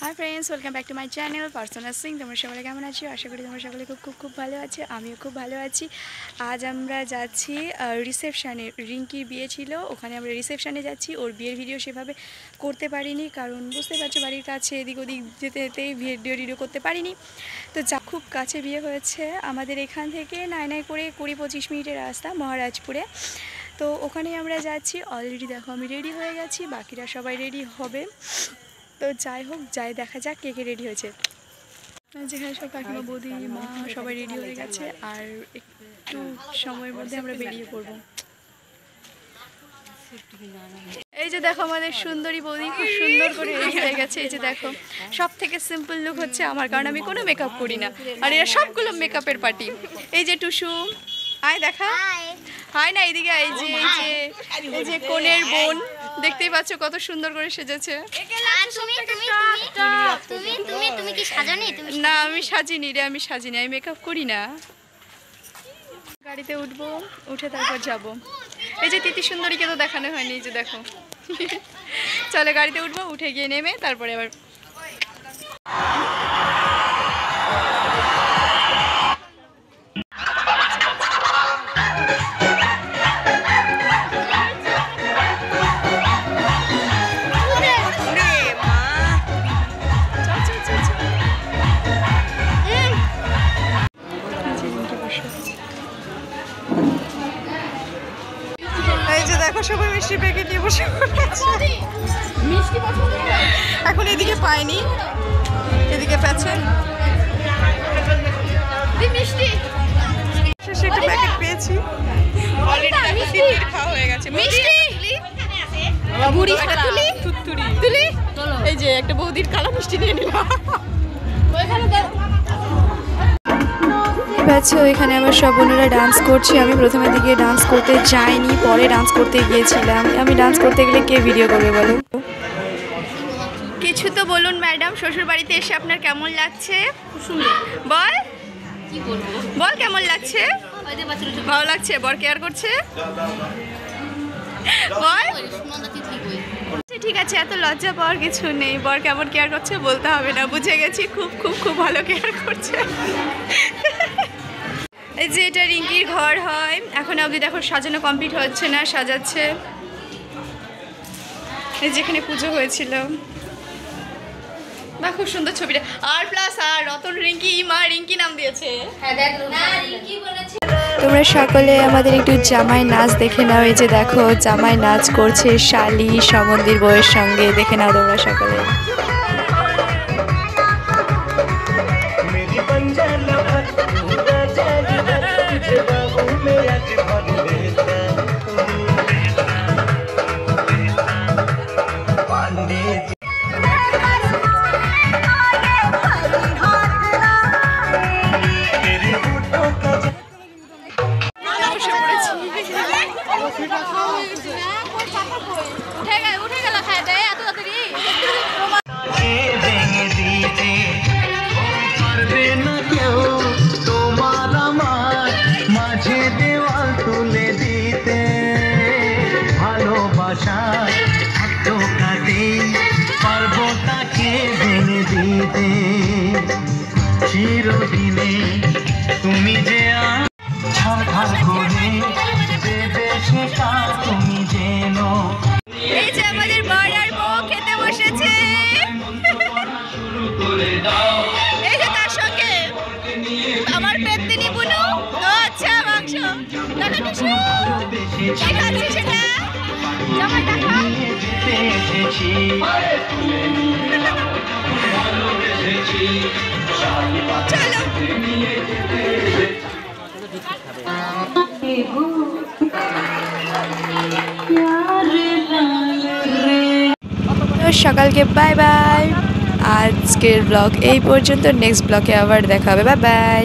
Hi friends welcome back to my channel Parsona Singh. तुम्हारा सकले केमन आछो? आशा करी तुम्हारा सकले खूब खूब खूब भालो आछो। आमिও खूब भालो आছি। आज আমরা যাচ্ছি রিসেপশনে। রিঙ্কির বিয়ে ছিল, ওখানে আমরা রিসেপশনে যাচ্ছি। ওর বিয়ের ভিডিও সেভাবে করতে পারিনি, কারণ বুঝতে পারছো বাড়ির কাছে এদিক ওদিক যেতে যেতেই ভিডিও করতে পারিনি। তো যা খুব কাছে বিয়ে হয়েছে আমাদের এখান থেকে নাই নাই করে 20-25 মিনিটের রাস্তা মহারাজপুরে। তো ওখানে আমরা যাচ্ছি। অলরেডি দেখো আমি রেডি হয়ে গেছি, বাকিরা সবাই রেডি হবে। তো যাই হোক, যাই দেখা যাক কে কে রেডি হয়েছে। যেখানে সব কাকিমা বৌদি মা সবাই রেডি হয়ে গেছে, আর একটু সময়ের মধ্যে আমরা বেরিয়ে পড়ব। এই যে দেখো আমাদের সুন্দরী বৌদি খুব সুন্দর করে রেডি হয়ে গেছে। এই যে দেখো, সব থেকে সিম্পল লুক হচ্ছে আমার, কারণ আমি কোনো মেকআপ করি না, আর এরা সবগুলো মেকআপের পার্টি। এই যে টুসু, আয় দেখা, হাই না এদিকে। এই যে এই যে কোনের বোন, দেখতেই পাচ্ছ কত সুন্দর করে সেজেছে। না আমি সাজিনি রে, আমি সাজিনি, আমি মেকআপ করি না। গাড়িতে উঠবো, উঠে তারপর যাব। এই যে তিতি সুন্দরীকে তো দেখানো হয়নি, এই যে দেখো। চলো গাড়িতে উঠবো, উঠে গিয়ে নেমে তারপরে আবার সবাই মিষ্টি প্যাকেট নিয়ে বসে মিষ্টি এখন এদিকে পাইনি, এদিকে পেয়েছে মিষ্টি। একটা প্যাকেট পেয়েছি, খাওয়া হয়ে গেছে। এই যে একটা বৌদির কালো মিষ্টি নিয়ে নিলাম। এখানে আবার সব বোনেরা ডান্স করছে। আমি প্রথমের দিকে ডান্স করতে যাইনি, পরে ডান্স করতে গিয়েছিলাম। আমি ডান্স করতে গেলে কে ভিডিও করবে বলো? কিছু তো বলুন ম্যাডাম, শ্বশুর বাড়িতে এসে আপনার কেমন লাগছে? বল বল কেমন লাগছে? ভালো লাগছে? বর কেয়ার করছে? বল। ঠিক আছে, এত লজ্জা পাওয়ার কিছু নেই। বর কেমন কেয়ার করছে বলতে হবে না, বুঝে গেছি খুব খুব খুব ভালো কেয়ার করছে। এই যে এটা রিঙ্কির ঘর হয়। এখন অবধি দেখো সাজানো কমপ্লিট হচ্ছে না, সাজাচ্ছে। এই যেখানে পুজো হয়েছিল, না খুব সুন্দর ছবিটা। আর প্লাস আর রতন রিঙ্কি, মা রিঙ্কি নাম দিয়েছে। তোমরা সকলে আমাদের একটু জামাই নাচ দেখে নাও। এই যে দেখো জামাই নাচ করছে শালি সমন্দির বউয়ের সঙ্গে, দেখে নাও তোমরা সকলে। চিরদিনে তুমি যে ছাড় করে দেবে সেটা তুমি জেনো। এই যে আমাদের বর আর বউ খেতে বসেছে। এই যে তার সঙ্গে আমার পেতনি বুনু। আচ্ছা মাংস দেখাচ্ছি সেটা জামাই দেখা এসেছি। সকালকে বাই বাই। আজকের ব্লগ এই পর্যন্ত, নেক্সট ব্লগে আবার দেখা হবে। Bye bye.